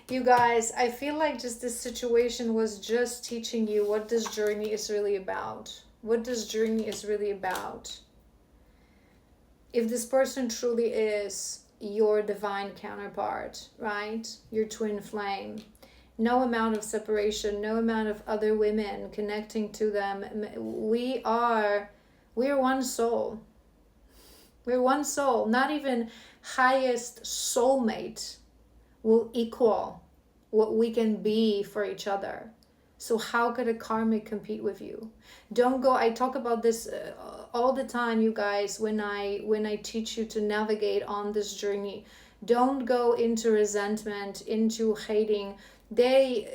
You guys, I feel like just this situation was just teaching you what this journey is really about. What this journey is really about. If this person truly is your divine counterpart, right? Your twin flame, no amount of separation, no amount of other women connecting to them. We're one soul. We're one soul. Not even highest soulmate will equal what we can be for each other. So how could a karmic compete with you? Don't go. I talk about this all the time, you guys, when I teach you to navigate on this journey. Don't go into resentment, into hating. They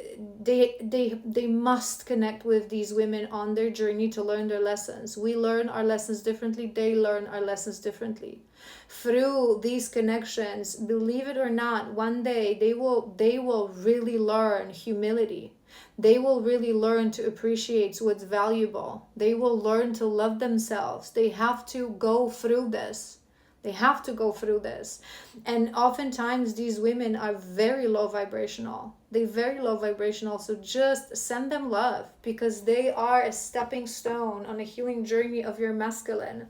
must connect with these women on their journey to learn their lessons. We learn our lessons differently. They learn our lessons differently. Through these connections, believe it or not, one day they will really learn humility. They will really learn to appreciate what's valuable. They will learn to love themselves. They have to go through this. They have to go through this. And oftentimes these women are very low vibrational. They're very low vibrational. So just send them love, because they are a stepping stone on a healing journey of your masculine.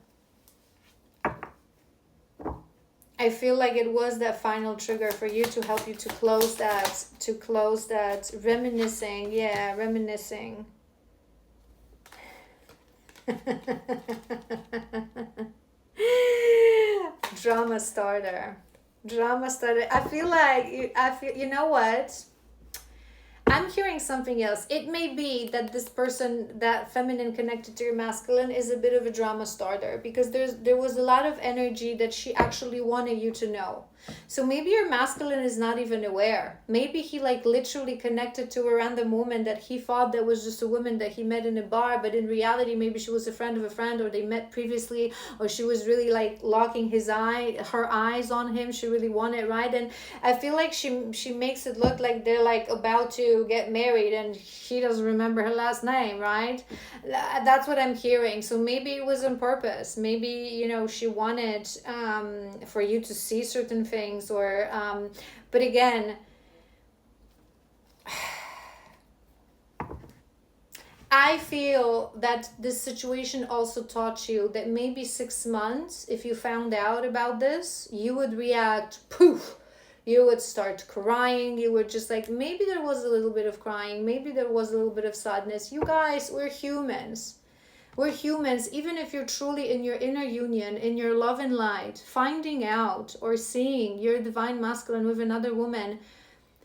I feel like it was that final trigger for you to help you to close that reminiscing. Yeah, reminiscing. Drama starter. I feel you know what? I'm hearing something else. It may be that this person, that feminine connected to your masculine, is a bit of a drama starter, because there was a lot of energy that she actually wanted you to know. So maybe your masculine is not even aware. Maybe he like literally connected to a random woman that he thought that was just a woman that he met in a bar, but in reality maybe she was a friend of a friend, or they met previously, or she was really like locking her eyes on him. She really wanted, right? And I feel like she makes it look like they're like about to get married and he doesn't remember her last name, right? That's what I'm hearing. So maybe it was on purpose. Maybe, you know, she wanted for you to see certain things, or but again, I feel that this situation also taught you that maybe 6 months, if you found out about this, you would react poof. You would start crying. You would just like, maybe there was a little bit of crying, maybe there was a little bit of sadness. You guys, we're humans. We're humans. Even if you're truly in your inner union, in your love and light, finding out or seeing your divine masculine with another woman,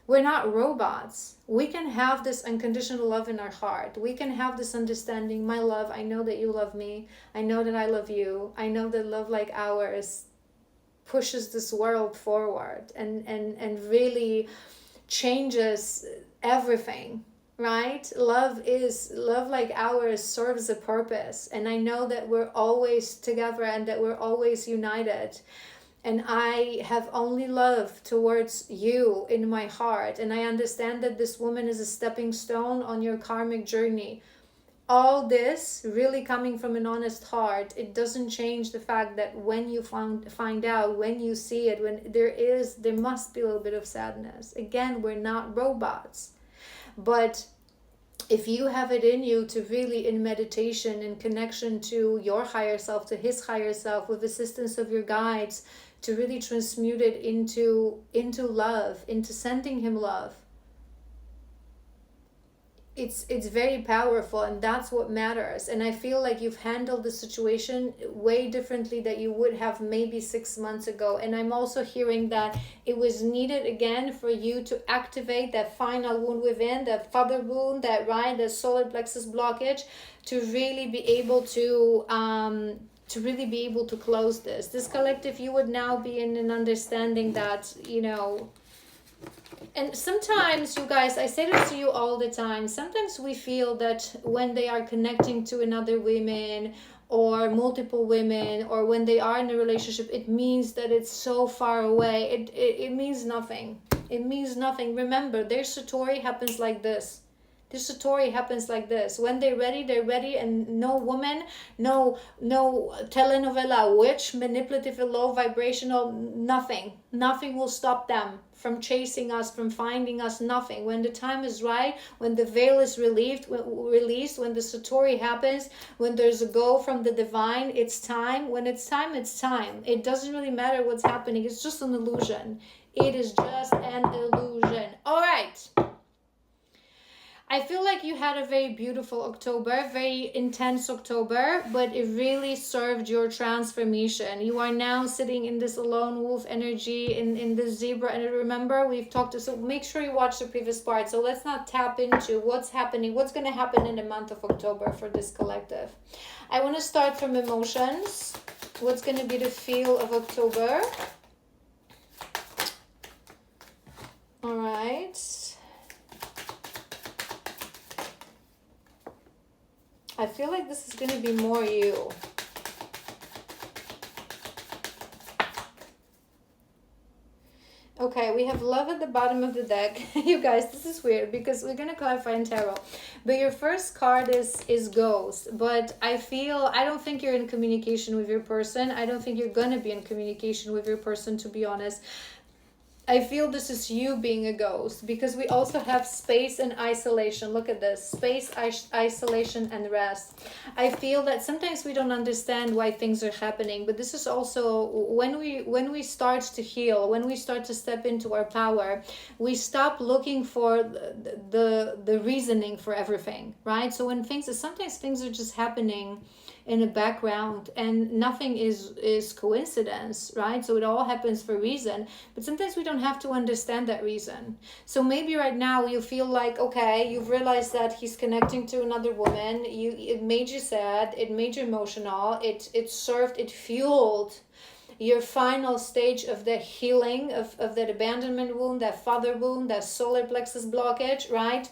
we're not robots. We can have this unconditional love in our heart. We can have this understanding. My love, I know that you love me. I know that I love you. I know that love like ours pushes this world forward and really changes everything, right? Love like ours serves a purpose. And I know that we're always together and that we're always united. And I have only love towards you in my heart. And I understand that this woman is a stepping stone on your karmic journey. All this really coming from an honest heart, it doesn't change the fact that when you find out, when you see it, when there must be a little bit of sadness. Again, we're not robots. But if you have it in you to really, in meditation, in connection to your higher self, to his higher self, with assistance of your guides, to really transmute it into love, into sending him love, it's very powerful, and that's what matters. And I feel like you've handled the situation way differently that you would have maybe 6 months ago. And I'm also hearing that it was needed again for you to activate that final wound within, that father wound, that solar plexus blockage, to really be able to close this collective. You would now be in an understanding that, you know. And sometimes, you guys, I say this to you all the time, sometimes we feel that when they are connecting to another woman or multiple women, or when they are in a relationship, it means that it's so far away. It means nothing. It means nothing. Remember, their satori happens like this. This Satori happens like this. When they're ready, and no woman, no telenovela, witch, manipulative, low vibrational, nothing will stop them from chasing us, from finding us, nothing. When the time is right, when the veil is released, when the Satori happens, when there's a go from the divine, it's time. When it's time, it's time. It doesn't really matter what's happening. It's just an illusion. It is just an illusion. All right. I feel like you had a very beautiful October, very intense October, but it really served your transformation. You are now sitting in this lone wolf energy, in this zebra. And remember, we've talked, so make sure you watch the previous part. So let's not tap into what's happening, what's going to happen in the month of October for this collective. I want to start from emotions. What's going to be the feel of October? All right. I feel like this is going to be more you. Okay, we have love at the bottom of the deck. You guys, this is weird because we're going to clarify in tarot. But your first card is ghost. But I don't think you're in communication with your person. I don't think you're going to be in communication with your person, to be honest. I feel this is you being a ghost, because we also have space and isolation. Look at this, space, isolation, and rest. I feel that sometimes we don't understand why things are happening, but this is also when we start to heal, when we start to step into our power, we stop looking for the reasoning for everything, right? So when sometimes things are just happening in the background and nothing is coincidence, right? So it all happens for a reason, but sometimes we don't have to understand that reason. So maybe right now you feel like, okay, you've realized that he's connecting to another woman, it made you sad, it made you emotional, it fueled your final stage of the healing of that abandonment wound, that father wound, that solar plexus blockage, right?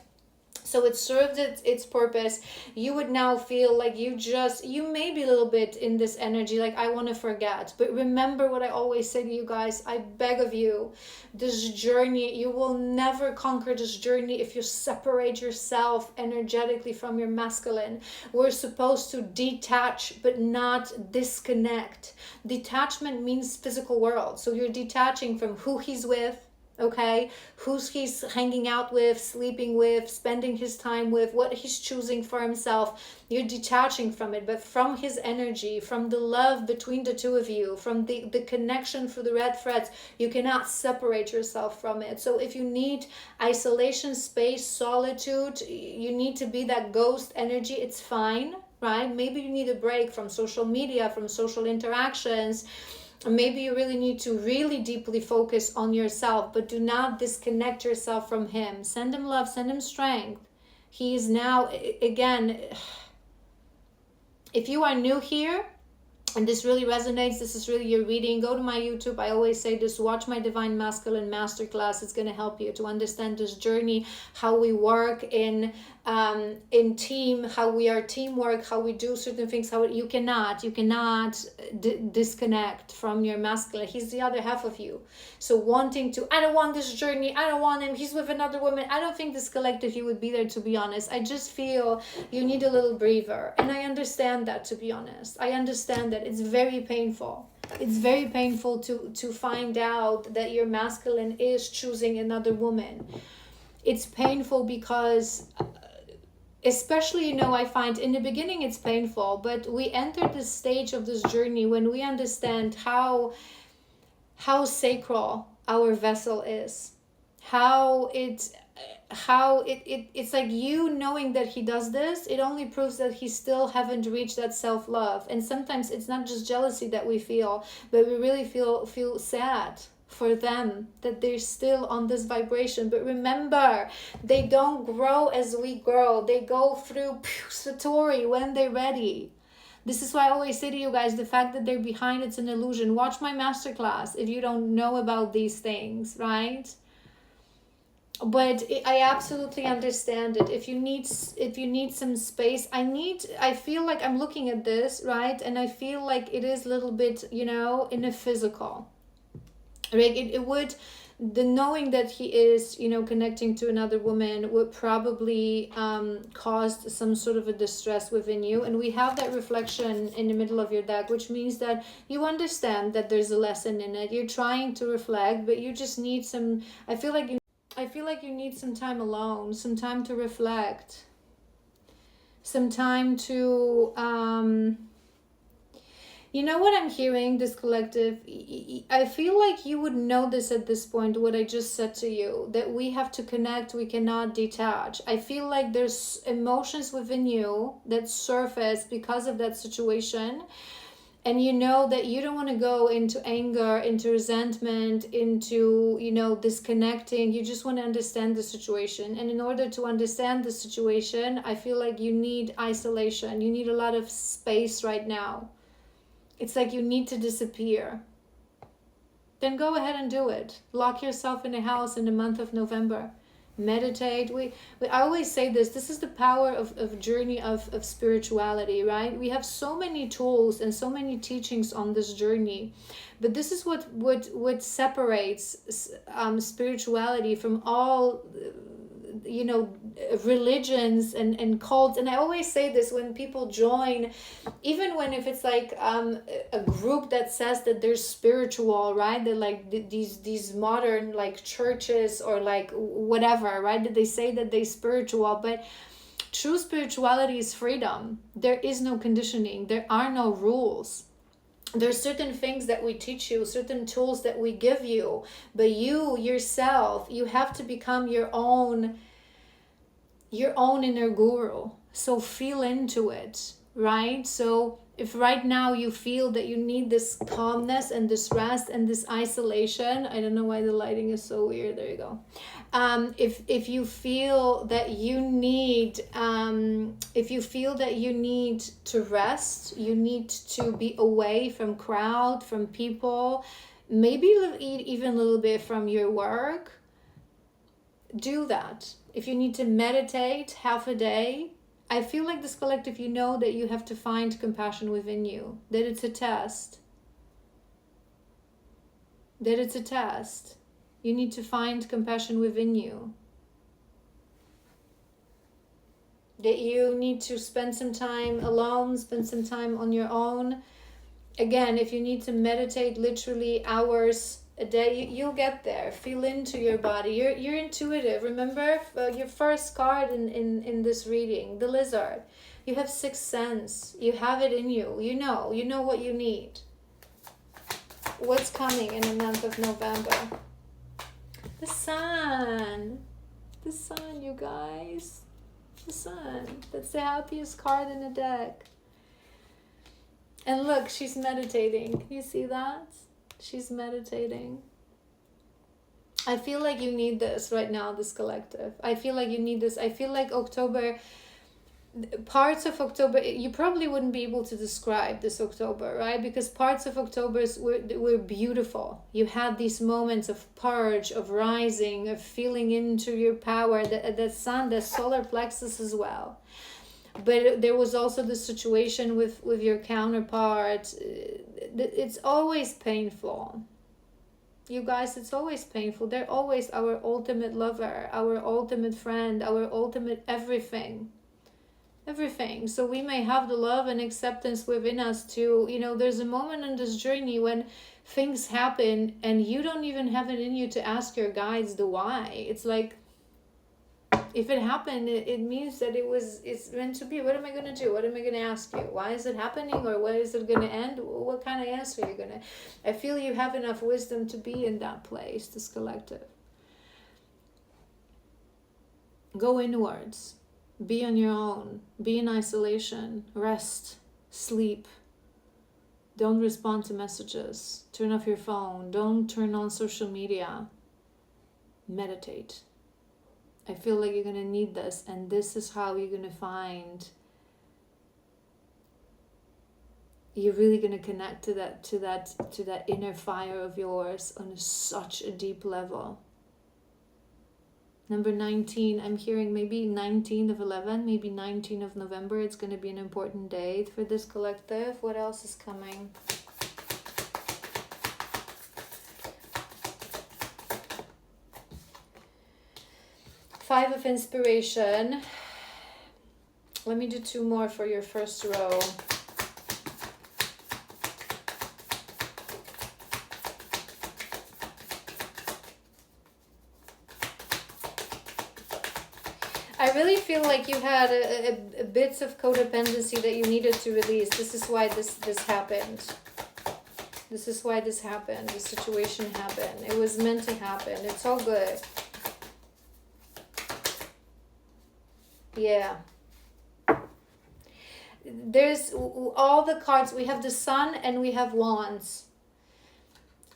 So it served its purpose. You would now feel like you may be a little bit in this energy, like I want to forget. But remember what I always say to you guys, I beg of you, this journey, you will never conquer this journey if you separate yourself energetically from your masculine. We're supposed to detach, but not disconnect. Detachment means physical world. So you're detaching from who he's with, okay, who he's hanging out with, sleeping with, spending his time with, what he's choosing for himself. You're detaching from it, but from his energy, from the love between the two of you, from the connection through the red threads, you cannot separate yourself from it. So if you need isolation, space, solitude, you need to be that ghost energy, it's fine, right? Maybe you need a break from social media, from social interactions. Maybe you really need to really deeply focus on yourself, but do not disconnect yourself from him. Send him love, send him strength. He is now, again, if you are new here and this really resonates, this is really your reading, go to my YouTube. I always say this, watch my Divine Masculine Masterclass. It's going to help you to understand this journey, how we work in team, how we are teamwork, how we do certain things, how you cannot disconnect from your masculine. He's the other half of you. So wanting to, I don't want this journey, I don't want him, he's with another woman. I don't think this collective you would be there, to be honest. I just feel you need a little breather. And I understand that, to be honest. I understand that it's very painful. It's very painful to find out that your masculine is choosing another woman. It's painful because, especially, I find in the beginning it's painful, but we enter this stage of this journey when we understand how sacral our vessel is, it's like you knowing that he does this, it only proves that he still haven't reached that self-love. And sometimes it's not just jealousy that we feel, but we really feel sad for them that they're still on this vibration. But remember, they don't grow as we grow. They go through Satori when they're ready. This is why I always say to you guys, the fact that they're behind, it's an illusion. Watch my masterclass if you don't know about these things, right? But I absolutely understand it. If you need some space, I feel like I'm looking at this, right? And I feel like it is a little bit, in a physical. Right? It would the knowing that he is, you know, connecting to another woman would probably cause some sort of a distress within you. And we have that reflection in the middle of your deck, which means that you understand that there's a lesson in it. You're trying to reflect, but you just need some, I feel like you need some time alone, some time to reflect, some time to you know what I'm hearing, this collective? I feel like you would know this at this point, what I just said to you, that we have to connect, we cannot detach. I feel like there's emotions within you that surface because of that situation. And you know that you don't want to go into anger, into resentment, into, you know, disconnecting. You just want to understand the situation. And in order to understand the situation, I feel like you need isolation. You need a lot of space right now. It's like you need to disappear. Then go ahead and do it. Lock yourself in a house in the month of November. Meditate. I always say this is the power of journey of spirituality, right? We have so many tools and so many teachings on this journey, but this is what separates spirituality from all, you know, religions and cults. And I always say this when people join, even when if it's like a group that says that they're spiritual, right? They're like these modern like churches or like whatever, right? That they say that they're spiritual, but true spirituality is freedom. There is no conditioning. There are no rules. There's certain things that we teach you, certain tools that we give you, but you yourself, you have to become your own inner guru. So feel into it, right? So if right now you feel that you need this calmness and this rest and this isolation, I don't know why the lighting is so weird, there you go. If you feel that you need to rest, you need to be away from crowd, from people, maybe even a little bit from your work, do that. If you need to meditate half a day, I feel like this collective, you know that you have to find compassion within you, that it's a test. You need to find compassion within you. That you need to spend some time alone, spend some time on your own. Again, if you need to meditate literally hours a day, you'll get there. Feel into your body. You're intuitive. Remember your first card in this reading, the lizard. You have sixth sense. You have it in you. You know what you need. What's coming in the month of November? The sun, you guys. The sun. That's the happiest card in the deck. And look, she's meditating. You see that? She's meditating. I feel like you need this right now, this collective. I feel like you need this. I feel like October, parts of October, you probably wouldn't be able to describe this October, right? Because parts of October were beautiful. You had these moments of purge, of rising, of feeling into your power, the sun, the solar plexus as well. But there was also the situation with your counterpart. It's always painful. You guys, it's always painful. They're always our ultimate lover, our ultimate friend, our ultimate everything. Everything. So we may have the love and acceptance within us too. You know, there's a moment in this journey when things happen and you don't even have it in you to ask your guides the why. It's like, if it happened, it means that it's meant to be. What am I going to do? What am I going to ask you? Why is it happening? Or where is it going to end? What kind of answer are you going to... I feel you have enough wisdom to be in that place, this collective. Go inwards. Be on your own. Be in isolation. Rest. Sleep. Don't respond to messages. Turn off your phone. Don't turn on social media. Meditate. I feel like you're going to need this, and this is how you're going to find, you're really going to connect to that inner fire of yours on such a deep level. Number 19, I'm hearing maybe 19 of 11, maybe 19 of November. It's going to be an important date for this collective. What else is coming? Five of inspiration. Let me do two more for your first row. I really feel like you had a bits of codependency that you needed to release. This is why this happened. This is why this happened. The situation happened. It was meant to happen. It's all good. Yeah. There's all the cards. We have the Sun and we have Wands.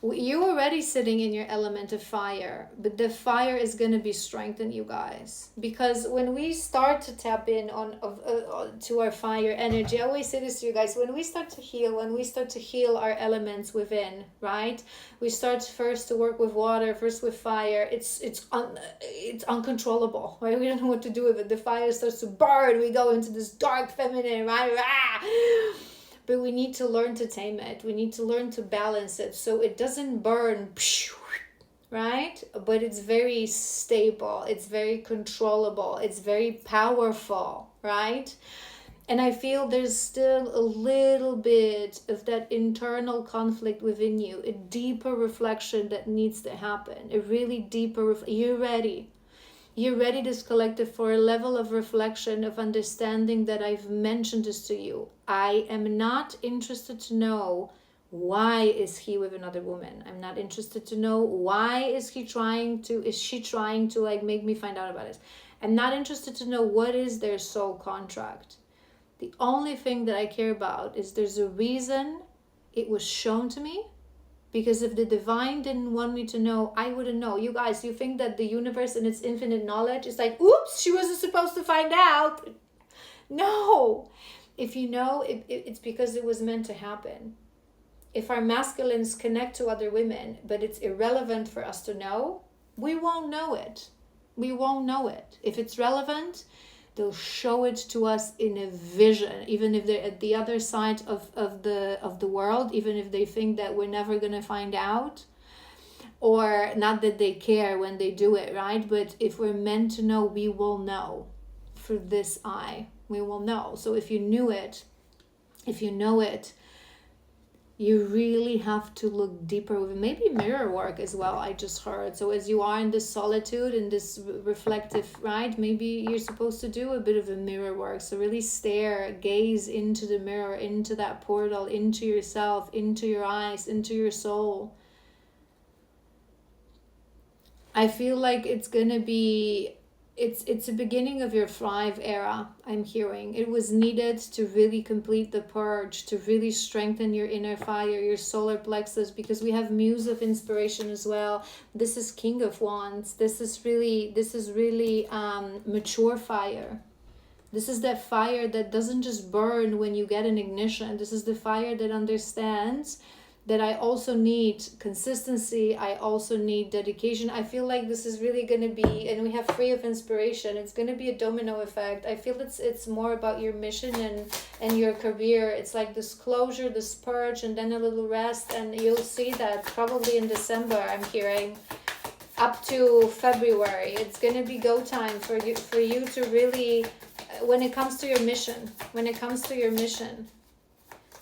You're already sitting in your element of fire, but the fire is going to be strengthened, you guys, because when we start to tap in to our fire energy, I always say this to you guys, when we start to heal our elements within, right, we start first to work with water, first with fire. It's uncontrollable, right? We don't know what to do with it. The fire starts to burn. We go into this dark feminine, right? But we need to learn to tame it. We need to learn to balance it so it doesn't burn, right? But it's very stable. It's very controllable. It's very powerful, right? And I feel there's still a little bit of that internal conflict within you, a deeper reflection that needs to happen, a really deeper, you're ready. You're ready, this collective, for a level of reflection, of understanding that I've mentioned this to you. I am not interested to know why is he with another woman. I'm not interested to know why is she trying to like make me find out about this. I'm not interested to know what is their soul contract. The only thing that I care about is there's a reason it was shown to me. Because if the divine didn't want me to know, I wouldn't know. You guys, you think that the universe in its infinite knowledge is like, oops, she wasn't supposed to find out. No. If you know, it's because it was meant to happen. If our masculines connect to other women, but it's irrelevant for us to know, we won't know it. We won't know it. If it's relevant, they'll show it to us in a vision, even if they're at the other side of the world, even if they think that we're never going to find out, or not that they care when they do it, right? But if we're meant to know, we will know. Through this eye, we will know. So if you knew it, if you know it, you really have to look deeper with maybe mirror work as well, I just heard. So as you are in this solitude, in this reflective, right, maybe you're supposed to do a bit of a mirror work. So really stare, gaze into the mirror, into that portal, into yourself, into your eyes, into your soul. I feel like it's gonna be, it's a beginning of your Thrive era, I'm hearing. It was needed to really complete the purge, to really strengthen your inner fire, your solar plexus, because we have Muse of Inspiration as well. This is King of Wands. This is really mature fire. This is that fire that doesn't just burn when you get an ignition. This is the fire that understands that I also need consistency, I also need dedication. I feel like this is really going to be, and we have Free of Inspiration, it's going to be a domino effect. I feel it's more about your mission and your career. It's like this closure, this purge, and then a little rest, and you'll see that probably in December, I'm hearing, up to February. It's going to be go time for you to really, when it comes to your mission,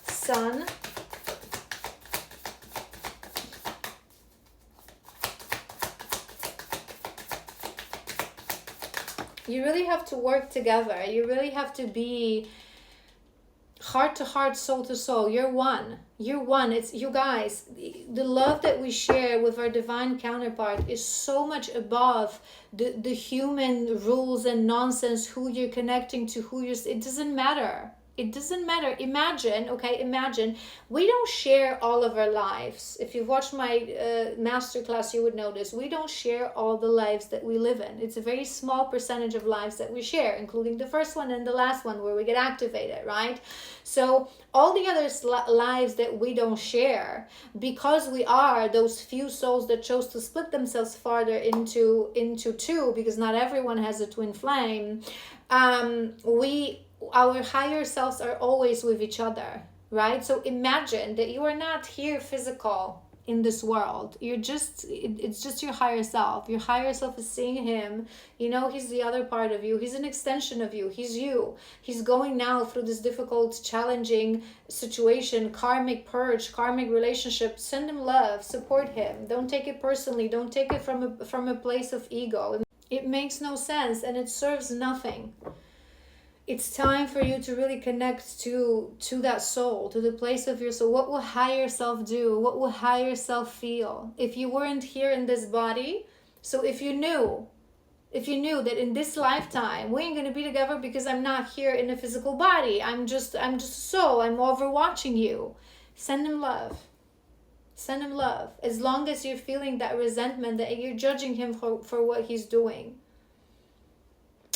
Sun, you really have to work together. You really have to be heart to heart, soul to soul. You're one. It's you guys. The love that we share with our divine counterpart is so much above the human rules and nonsense, who you're connecting to, it doesn't matter. It doesn't matter. Imagine we don't share all of our lives. If you've watched my masterclass, you would notice we don't share all the lives that we live in. It's a very small percentage of lives that we share, including the first one and the last one where we get activated, right? So all the other lives that we don't share, because we are those few souls that chose to split themselves farther into two, because not everyone has a twin flame, our higher selves are always with each other, right? So imagine that you are not here physical in this world. It's just your higher self. Your higher self is seeing him. You know, he's the other part of you. He's an extension of you. He's you. He's going now through this difficult, challenging situation, karmic purge, karmic relationship. Send him love. Support him. Don't take it personally. Don't take it from a place of ego. It makes no sense and it serves nothing. It's time for you to really connect to that soul, to the place of your soul. What will higher self do? What will higher self feel? If you weren't here in this body, so if you knew that in this lifetime we ain't gonna be together because I'm not here in a physical body. I'm just a soul. I'm overwatching you. Send him love. Send him love. As long as you're feeling that resentment, that you're judging him for what he's doing.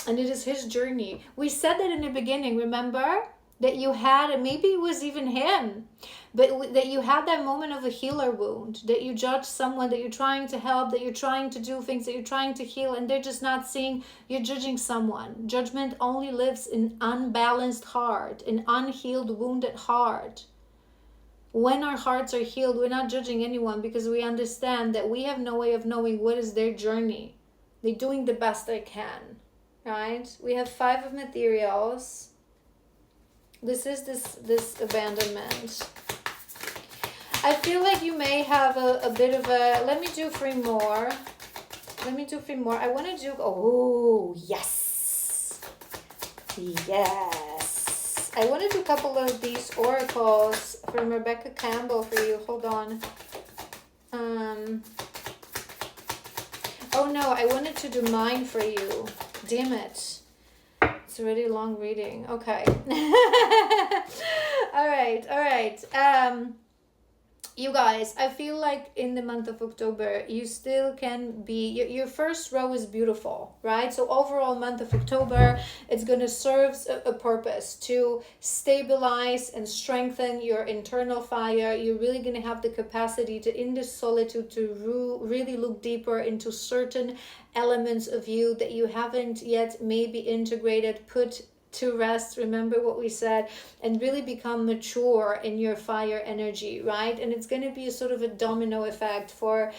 And it is his journey. We said that in the beginning, remember? That you had, and maybe it was even him, but that you had that moment of a healer wound, that you judge someone, that you're trying to help, that you're trying to do things, that you're trying to heal, and they're just not seeing, you're judging someone. Judgment only lives in unbalanced heart, in unhealed, wounded heart. When our hearts are healed, we're not judging anyone because we understand that we have no way of knowing what is their journey. They're doing the best they can. Right? We have 5 of materials. This is this abandonment. I feel like you may have a bit of a... Let me do 3 more. I want to do... Oh, yes. Yes. I want to do a couple of these oracles from Rebecca Campbell for you. Hold on. Oh, no. I wanted to do mine for you. Damn it. It's already a long reading. Okay. All right. You guys, I feel like in the month of October, you still can be... Your first row is beautiful, right? So overall month of October, it's going to serve a purpose to stabilize and strengthen your internal fire. You're really going to have the capacity to, in this solitude, to really look deeper into certain elements of you that you haven't yet maybe integrated, put to rest, remember what we said, and really become mature in your fire energy, right? And it's going to be a sort of a domino effect for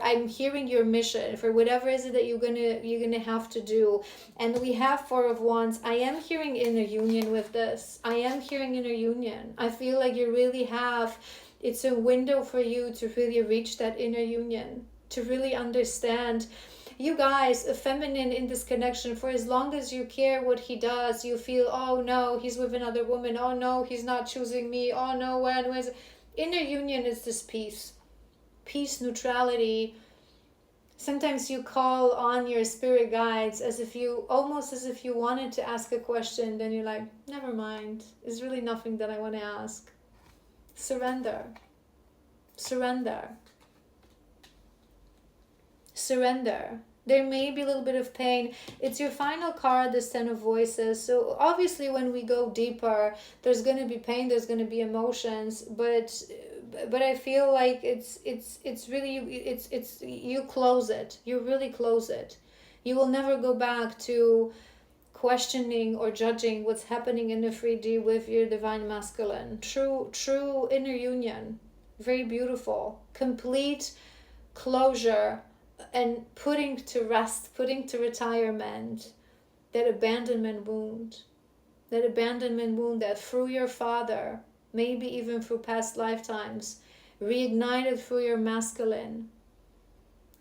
I'm hearing your mission for whatever is it that you're gonna have to do. And we have 4 of Wands. I am hearing inner union with this. I am hearing inner union. I feel like you really have, it's a window for you to really reach that inner union, to really understand. You guys, a feminine in this connection, for as long as you care what he does, you feel, oh no, he's with another woman. Oh no, he's not choosing me. Oh no, when inner union is this peace, neutrality. Sometimes you call on your spirit guides almost as if you wanted to ask a question. Then you're like, never mind. There's really nothing that I want to ask. Surrender. There may be a little bit of pain. It's your final card, this 10 of Voices. So obviously when we go deeper, there's going to be pain, there's going to be emotions, but I feel like it's really, you close it. You really close it. You will never go back to questioning or judging what's happening in the 3D with your divine masculine. True inner union. Very beautiful. Complete closure. And putting to rest, putting to retirement that abandonment wound that through your father, maybe even through past lifetimes, reignited through your masculine,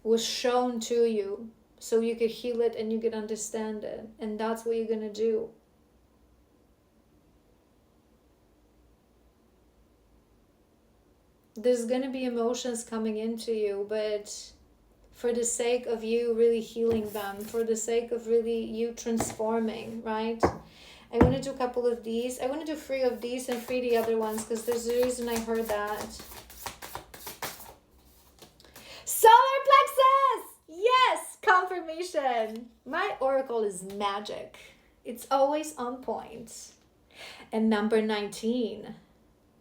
was shown to you so you could heal it and you could understand it. And that's what you're going to do. There's going to be emotions coming into you, but for the sake of you really healing them, for the sake of really you transforming, right? I want to do a couple of these. I want to do 3 of these and 3 the other ones because there's a reason I heard that. Solar plexus! Yes! Confirmation! My oracle is magic. It's always on point. And number 19.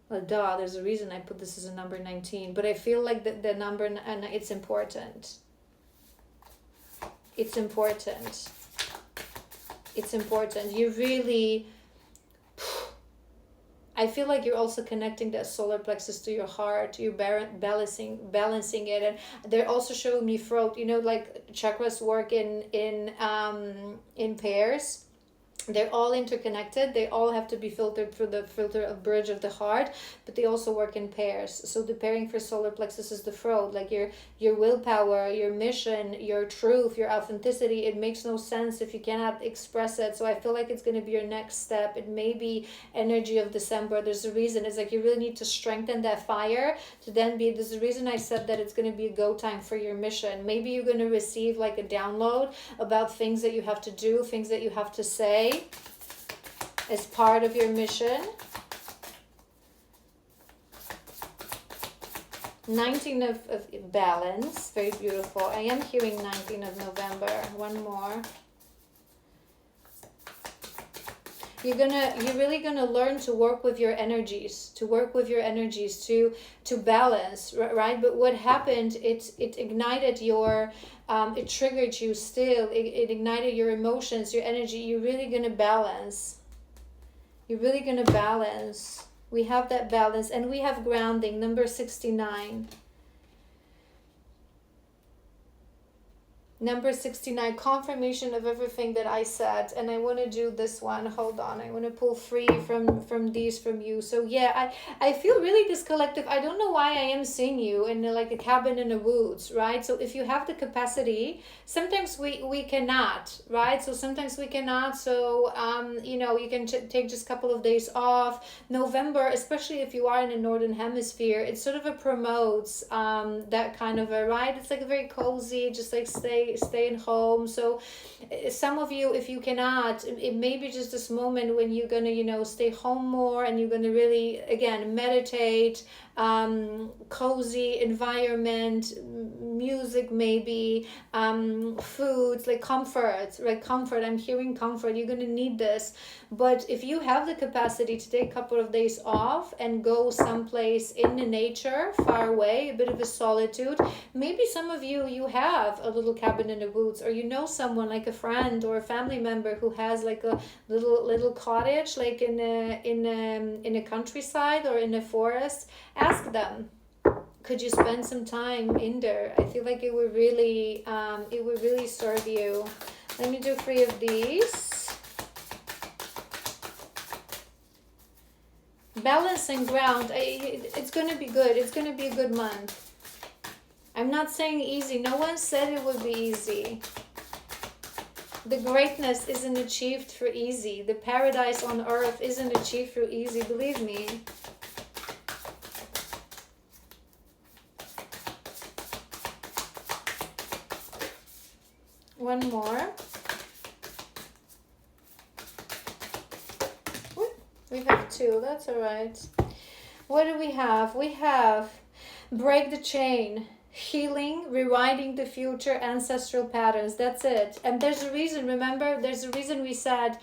Well, there's a reason I put this as a number 19, but I feel like the number, and it's important. It's important. You really, I feel like you're also connecting that solar plexus to your heart. You're balancing it, and they're also showing me throat. You know, like chakras work in pairs. They're all interconnected. They all have to be filtered through the filter of bridge of the heart, but they also work in pairs. So the pairing for solar plexus is the throat, like your willpower, your mission, your truth, your authenticity. It makes no sense if you cannot express it. So I feel like it's going to be your next step. It may be energy of December. There's a reason. It's like you really need to strengthen that fire to then be. There's a reason I said that it's going to be a go time for your mission. Maybe you're going to receive like a download about things that you have to do, things that you have to say as part of your mission. 19 of balance, very beautiful. I am hearing 19 of November. One more. You're really gonna learn to work with your energies, to balance, right? But what happened? It ignited your, it triggered you. Still, it ignited your emotions, your energy. You're really gonna balance. You're really gonna balance. We have that balance, and we have grounding, number 69. Number 69, confirmation of everything that I said. And I want to do this one. Hold on. I want to pull 3 from these from you. So yeah, I feel really this collective. I don't know why I am seeing you in like a cabin in the woods, right? So if you have the capacity, sometimes we cannot, right? So sometimes we cannot. So, you know, you can take just a couple of days off. November, especially if you are in the Northern Hemisphere, it sort of promotes that kind of a, right? It's like a very cozy, just like staying home. So some of you, if you cannot, it may be just this moment when you're gonna, you know, stay home more, and you're gonna really, again, meditate, cozy environment, music maybe, foods, like comfort, right? Comfort. I'm hearing comfort. You're gonna need this. But if you have the capacity to take a couple of days off and go someplace in the nature, far away, a bit of a solitude, maybe some of you have a little cabin in the woods, or you know someone like a friend or a family member who has like a little cottage, like in a countryside or in a forest. Ask them, could you spend some time in there? I feel like it would really serve you. Let me do 3 of these. Balance and ground. It's going to be good. It's going to be a good month. I'm not saying easy. No one said it would be easy. The greatness isn't achieved for easy. The paradise on earth isn't achieved for easy. Believe me. One more. We have 2. That's all right. What do we have? We have break the chain, healing, rewriting the future, ancestral patterns. That's it. And there's a reason. Remember, there's a reason we said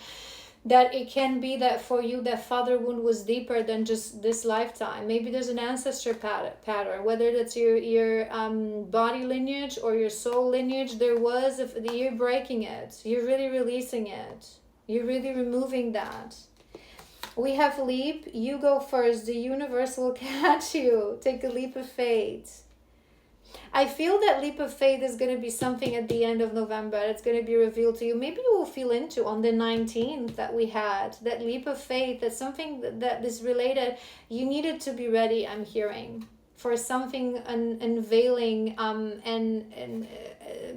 that it can be that for you that father wound was deeper than just this lifetime. Maybe there's an ancestor pattern, whether that's your body lineage or your soul lineage. There was, if you're breaking it, you're really releasing it, you're really removing that. We have leap. You go first. The universe will catch you. Take a leap of faith. I feel that leap of faith is going to be something at the end of November. It's going to be revealed to you. Maybe you will feel into on the 19th that we had. That leap of faith. That's something that is related. You needed to be ready, I'm hearing, for something unveiling and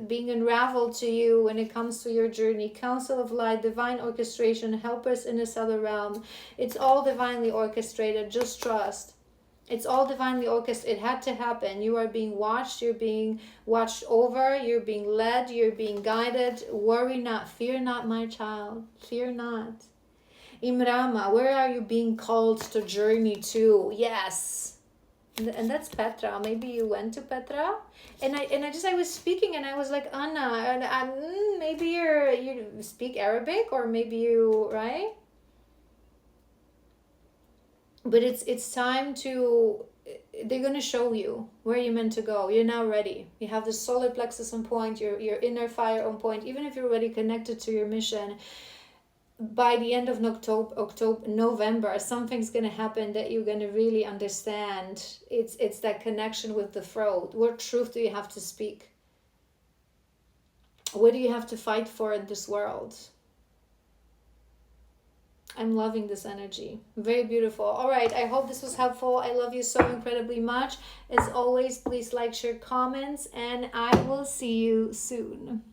being unraveled to you when it comes to your journey. Council of Light, divine orchestration, helpers in this other realm. It's all divinely orchestrated. Just trust. It's all divinely orchestrated. It had to happen. You are being watched. You're being watched over. You're being led. You're being guided. Worry not. Fear not, my child. Fear not. Imrama, where are you being called to journey to? Yes. And that's Petra. Maybe you went to Petra, and I was speaking, and I was like, Anna, and maybe you speak Arabic, or maybe you, right? But it's time to. They're gonna show you where you're meant to go. You're now ready. You have the solar plexus on point. Your inner fire on point. Even if you're already connected to your mission, by the end of November, something's going to happen that you're going to really understand. It's that connection with the throat. What truth do you have to speak? What do you have to fight for in this world? I'm loving this energy. Very beautiful. All right, I hope this was helpful. I love you so incredibly much. As always, please like, share, comments, and I will see you soon.